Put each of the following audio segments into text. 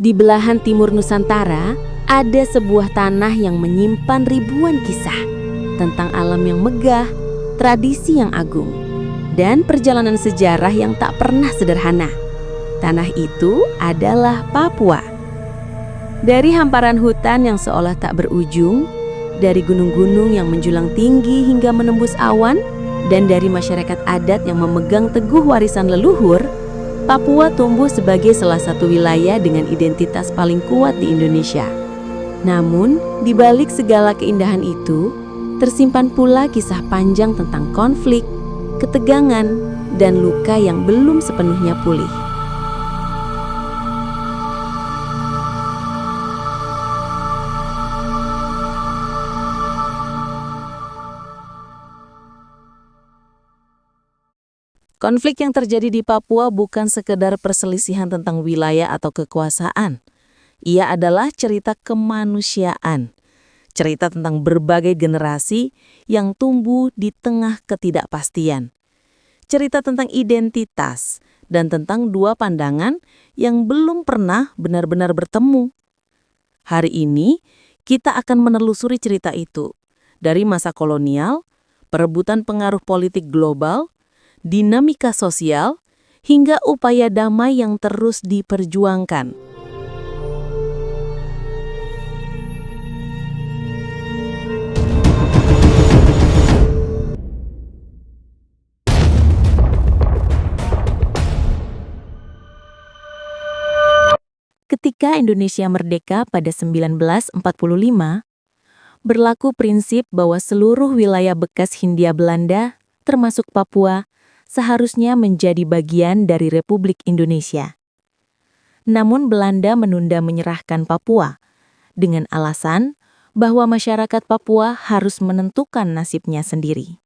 Di belahan timur Nusantara, ada sebuah tanah yang menyimpan ribuan kisah tentang alam yang megah, tradisi yang agung, dan perjalanan sejarah yang tak pernah sederhana. Tanah itu adalah Papua. Dari hamparan hutan yang seolah tak berujung, dari gunung-gunung yang menjulang tinggi hingga menembus awan, dan dari masyarakat adat yang memegang teguh warisan leluhur, Papua tumbuh sebagai salah satu wilayah dengan identitas paling kuat di Indonesia. Namun, di balik segala keindahan itu, tersimpan pula kisah panjang tentang konflik, ketegangan, dan luka yang belum sepenuhnya pulih. Konflik yang terjadi di Papua bukan sekedar perselisihan tentang wilayah atau kekuasaan. Ia adalah cerita kemanusiaan, cerita tentang berbagai generasi yang tumbuh di tengah ketidakpastian, cerita tentang identitas, dan tentang dua pandangan yang belum pernah benar-benar bertemu. Hari ini, kita akan menelusuri cerita itu dari masa kolonial, perebutan pengaruh politik global, dinamika sosial, hingga upaya damai yang terus diperjuangkan. Ketika Indonesia merdeka pada 1945, berlaku prinsip bahwa seluruh wilayah bekas Hindia Belanda, termasuk Papua, seharusnya menjadi bagian dari Republik Indonesia. Namun Belanda menunda menyerahkan Papua dengan alasan bahwa masyarakat Papua harus menentukan nasibnya sendiri.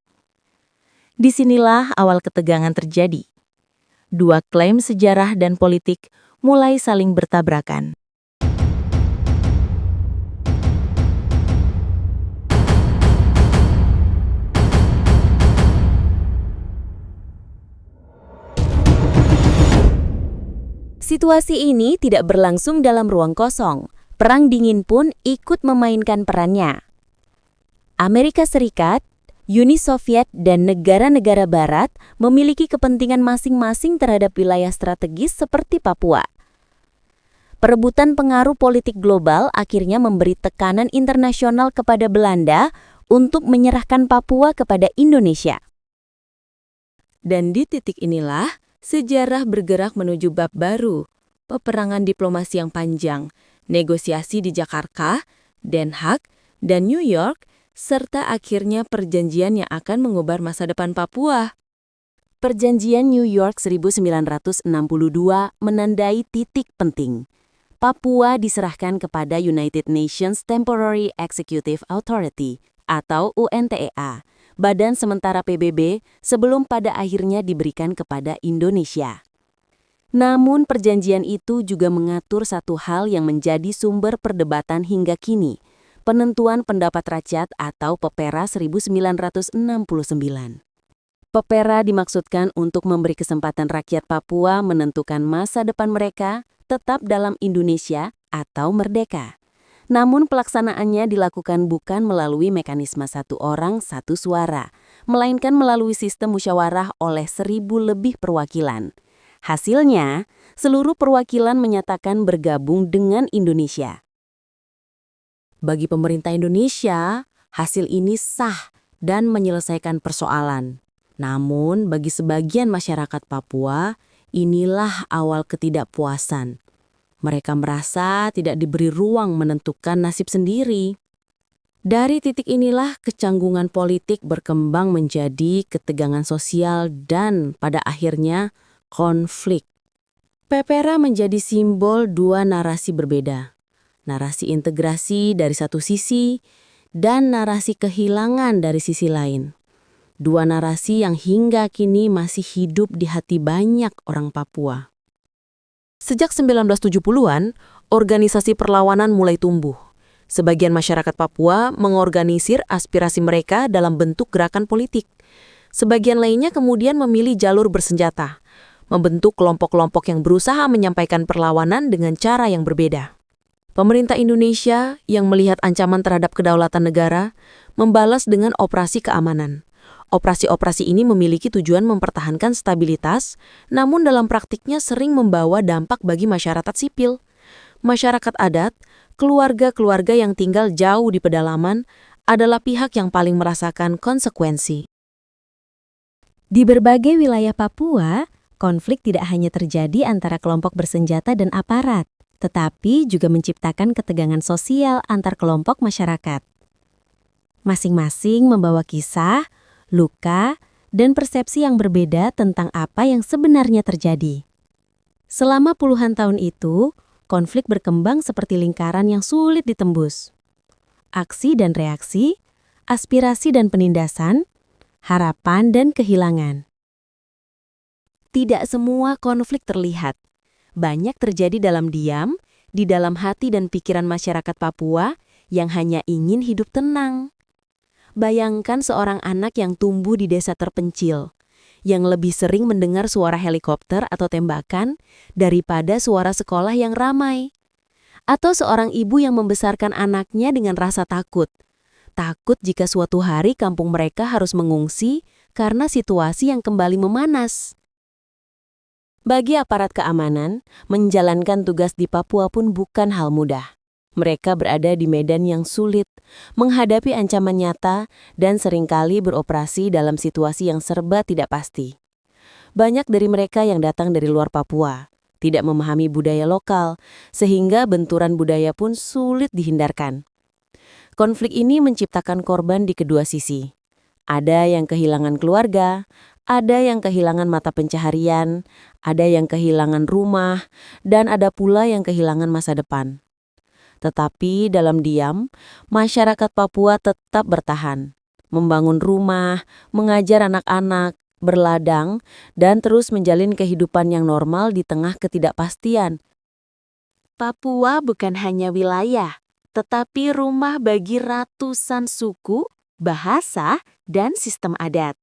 Disinilah awal ketegangan terjadi. Dua klaim sejarah dan politik mulai saling bertabrakan. Situasi ini tidak berlangsung dalam ruang kosong. Perang dingin pun ikut memainkan perannya. Amerika Serikat, Uni Soviet, dan negara-negara Barat memiliki kepentingan masing-masing terhadap wilayah strategis seperti Papua. Perebutan pengaruh politik global akhirnya memberi tekanan internasional kepada Belanda untuk menyerahkan Papua kepada Indonesia. Dan di titik inilah, sejarah bergerak menuju bab baru, peperangan diplomasi yang panjang, negosiasi di Jakarta, Den Haag, dan New York, serta akhirnya perjanjian yang akan mengubah masa depan Papua. Perjanjian New York 1962 menandai titik penting. Papua diserahkan kepada United Nations Temporary Executive Authority atau UNTEA, Badan Sementara PBB, sebelum pada akhirnya diberikan kepada Indonesia. Namun perjanjian itu juga mengatur satu hal yang menjadi sumber perdebatan hingga kini, penentuan pendapat rakyat atau PEPERA 1969. PEPERA dimaksudkan untuk memberi kesempatan rakyat Papua menentukan masa depan mereka tetap dalam Indonesia atau merdeka. Namun pelaksanaannya dilakukan bukan melalui mekanisme satu orang, satu suara, melainkan melalui sistem musyawarah oleh 1.000 lebih perwakilan. Hasilnya, seluruh perwakilan menyatakan bergabung dengan Indonesia. Bagi pemerintah Indonesia, hasil ini sah dan menyelesaikan persoalan. Namun, bagi sebagian masyarakat Papua, inilah awal ketidakpuasan. Mereka merasa tidak diberi ruang menentukan nasib sendiri. Dari titik inilah kecanggungan politik berkembang menjadi ketegangan sosial dan pada akhirnya konflik. PEPERA menjadi simbol dua narasi berbeda. Narasi integrasi dari satu sisi dan narasi kehilangan dari sisi lain. Dua narasi yang hingga kini masih hidup di hati banyak orang Papua. Sejak 1970-an, organisasi perlawanan mulai tumbuh. Sebagian masyarakat Papua mengorganisir aspirasi mereka dalam bentuk gerakan politik. Sebagian lainnya kemudian memilih jalur bersenjata. membentuk kelompok-kelompok yang berusaha menyampaikan perlawanan dengan cara yang berbeda. Pemerintah Indonesia yang melihat ancaman terhadap kedaulatan negara membalas dengan operasi keamanan. Operasi-operasi ini memiliki tujuan mempertahankan stabilitas, namun dalam praktiknya sering membawa dampak bagi masyarakat sipil. Masyarakat adat, keluarga-keluarga yang tinggal jauh di pedalaman, adalah pihak yang paling merasakan konsekuensi. Di berbagai wilayah Papua, konflik tidak hanya terjadi antara kelompok bersenjata dan aparat, tetapi juga menciptakan ketegangan sosial antar kelompok masyarakat. Masing-masing membawa kisah, luka, dan persepsi yang berbeda tentang apa yang sebenarnya terjadi. Selama puluhan tahun itu, konflik berkembang seperti lingkaran yang sulit ditembus. Aksi dan reaksi, aspirasi dan penindasan, harapan dan kehilangan. Tidak semua konflik terlihat. Banyak terjadi dalam diam, di dalam hati dan pikiran masyarakat Papua yang hanya ingin hidup tenang. Bayangkan seorang anak yang tumbuh di desa terpencil, yang lebih sering mendengar suara helikopter atau tembakan daripada suara sekolah yang ramai. Atau seorang ibu yang membesarkan anaknya dengan rasa takut. Takut jika suatu hari kampung mereka harus mengungsi karena situasi yang kembali memanas. Bagi aparat keamanan, menjalankan tugas di Papua pun bukan hal mudah. Mereka berada di medan yang sulit, menghadapi ancaman nyata, dan seringkali beroperasi dalam situasi yang serba tidak pasti. Banyak dari mereka yang datang dari luar Papua, tidak memahami budaya lokal, sehingga benturan budaya pun sulit dihindarkan. Konflik ini menciptakan korban di kedua sisi. Ada yang kehilangan keluarga, ada yang kehilangan mata pencaharian, ada yang kehilangan rumah, dan ada pula yang kehilangan masa depan. Tetapi dalam diam, masyarakat Papua tetap bertahan, membangun rumah, mengajar anak-anak, berladang, dan terus menjalin kehidupan yang normal di tengah ketidakpastian. Papua bukan hanya wilayah, tetapi rumah bagi ratusan suku, bahasa, dan sistem adat.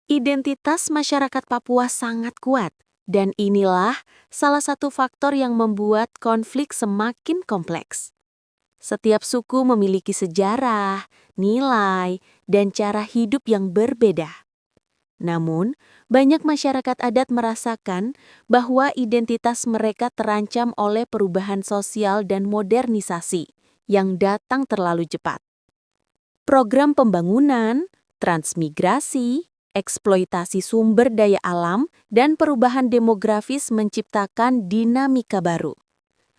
Identitas masyarakat Papua sangat kuat, dan inilah salah satu faktor yang membuat konflik semakin kompleks. Setiap suku memiliki sejarah, nilai, dan cara hidup yang berbeda. Namun, banyak masyarakat adat merasakan bahwa identitas mereka terancam oleh perubahan sosial dan modernisasi yang datang terlalu cepat. Program pembangunan, transmigrasi, eksploitasi sumber daya alam, dan perubahan demografis menciptakan dinamika baru.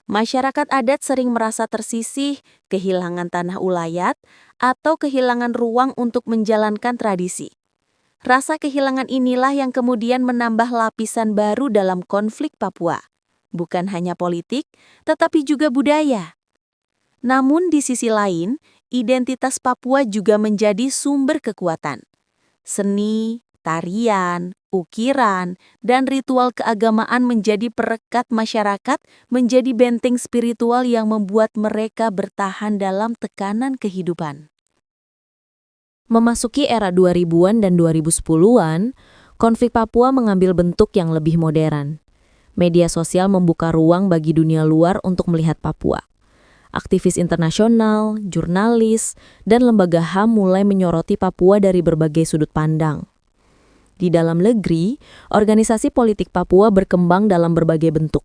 Masyarakat adat sering merasa tersisih, kehilangan tanah ulayat, atau kehilangan ruang untuk menjalankan tradisi. Rasa kehilangan inilah yang kemudian menambah lapisan baru dalam konflik Papua. Bukan hanya politik, tetapi juga budaya. Namun di sisi lain, identitas Papua juga menjadi sumber kekuatan. Seni, tarian, ukiran, dan ritual keagamaan menjadi perekat masyarakat, menjadi benteng spiritual yang membuat mereka bertahan dalam tekanan kehidupan. Memasuki era 2000-an dan 2010-an, konflik Papua mengambil bentuk yang lebih modern. Media sosial membuka ruang bagi dunia luar untuk melihat Papua. Aktivis internasional, jurnalis, dan lembaga HAM mulai menyoroti Papua dari berbagai sudut pandang. Di dalam negeri, organisasi politik Papua berkembang dalam berbagai bentuk.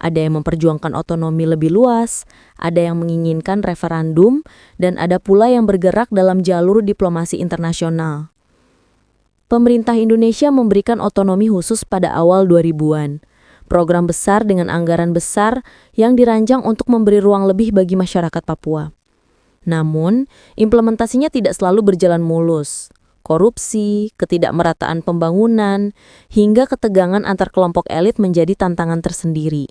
Ada yang memperjuangkan otonomi lebih luas, ada yang menginginkan referendum, dan ada pula yang bergerak dalam jalur diplomasi internasional. Pemerintah Indonesia memberikan otonomi khusus pada awal 2000-an. Program besar dengan anggaran besar yang dirancang untuk memberi ruang lebih bagi masyarakat Papua. Namun, implementasinya tidak selalu berjalan mulus. Korupsi, ketidakmerataan pembangunan, hingga ketegangan antar kelompok elit menjadi tantangan tersendiri.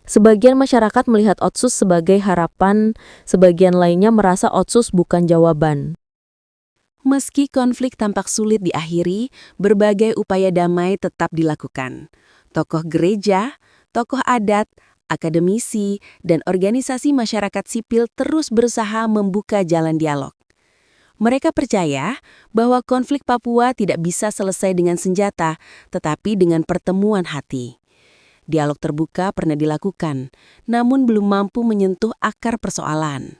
Sebagian masyarakat melihat Otsus sebagai harapan, sebagian lainnya merasa Otsus bukan jawaban. Meski konflik tampak sulit diakhiri, berbagai upaya damai tetap dilakukan. Tokoh gereja, tokoh adat, akademisi, dan organisasi masyarakat sipil terus berusaha membuka jalan dialog. Mereka percaya bahwa konflik Papua tidak bisa selesai dengan senjata, tetapi dengan pertemuan hati. Dialog terbuka pernah dilakukan, namun belum mampu menyentuh akar persoalan.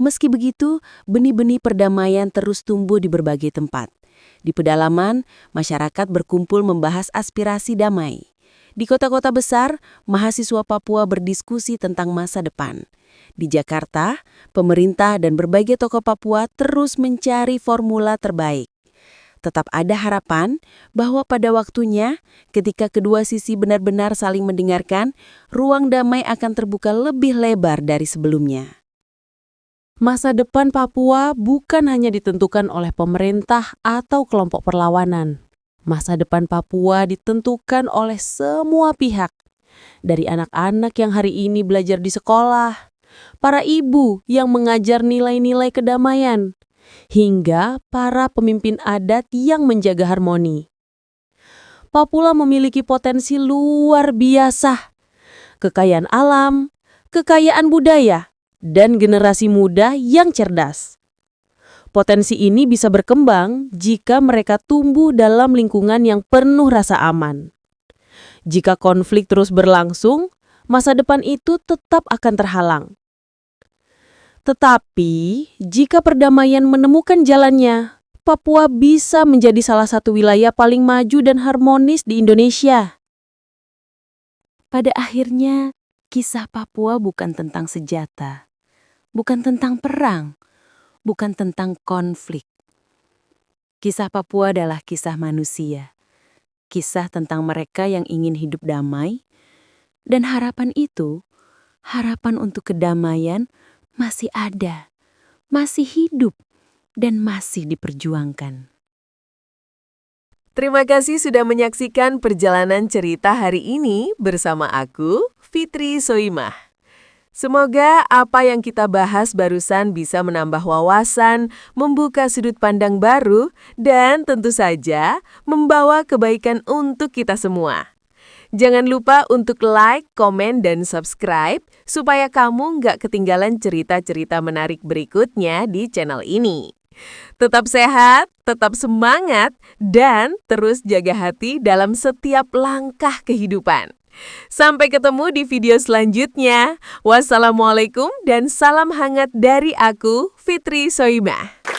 Meski begitu, benih-benih perdamaian terus tumbuh di berbagai tempat. Di pedalaman, masyarakat berkumpul membahas aspirasi damai. Di kota-kota besar, mahasiswa Papua berdiskusi tentang masa depan. Di Jakarta, pemerintah dan berbagai tokoh Papua terus mencari formula terbaik. Tetap ada harapan bahwa pada waktunya, ketika kedua sisi benar-benar saling mendengarkan, ruang damai akan terbuka lebih lebar dari sebelumnya. Masa depan Papua bukan hanya ditentukan oleh pemerintah atau kelompok perlawanan. Masa depan Papua ditentukan oleh semua pihak. Dari anak-anak yang hari ini belajar di sekolah, para ibu yang mengajar nilai-nilai kedamaian, hingga para pemimpin adat yang menjaga harmoni. Papua memiliki potensi luar biasa. Kekayaan alam, kekayaan budaya, dan generasi muda yang cerdas. Potensi ini bisa berkembang jika mereka tumbuh dalam lingkungan yang penuh rasa aman. Jika konflik terus berlangsung, masa depan itu tetap akan terhalang. Tetapi, jika perdamaian menemukan jalannya, Papua bisa menjadi salah satu wilayah paling maju dan harmonis di Indonesia. Pada akhirnya, kisah Papua bukan tentang senjata, bukan tentang perang, bukan tentang konflik. Kisah Papua adalah kisah manusia, kisah tentang mereka yang ingin hidup damai, dan harapan itu, harapan untuk kedamaian masih ada, masih hidup, dan masih diperjuangkan. Terima kasih sudah menyaksikan perjalanan cerita hari ini bersama aku, Fitri Soimah. Semoga apa yang kita bahas barusan bisa menambah wawasan, membuka sudut pandang baru, dan tentu saja membawa kebaikan untuk kita semua. Jangan lupa untuk like, komen, dan subscribe supaya kamu nggak ketinggalan cerita-cerita menarik berikutnya di channel ini. Tetap sehat, tetap semangat, dan terus jaga hati dalam setiap langkah kehidupan. Sampai ketemu di video selanjutnya. Wassalamualaikum dan salam hangat dari aku, Fitri Soimah.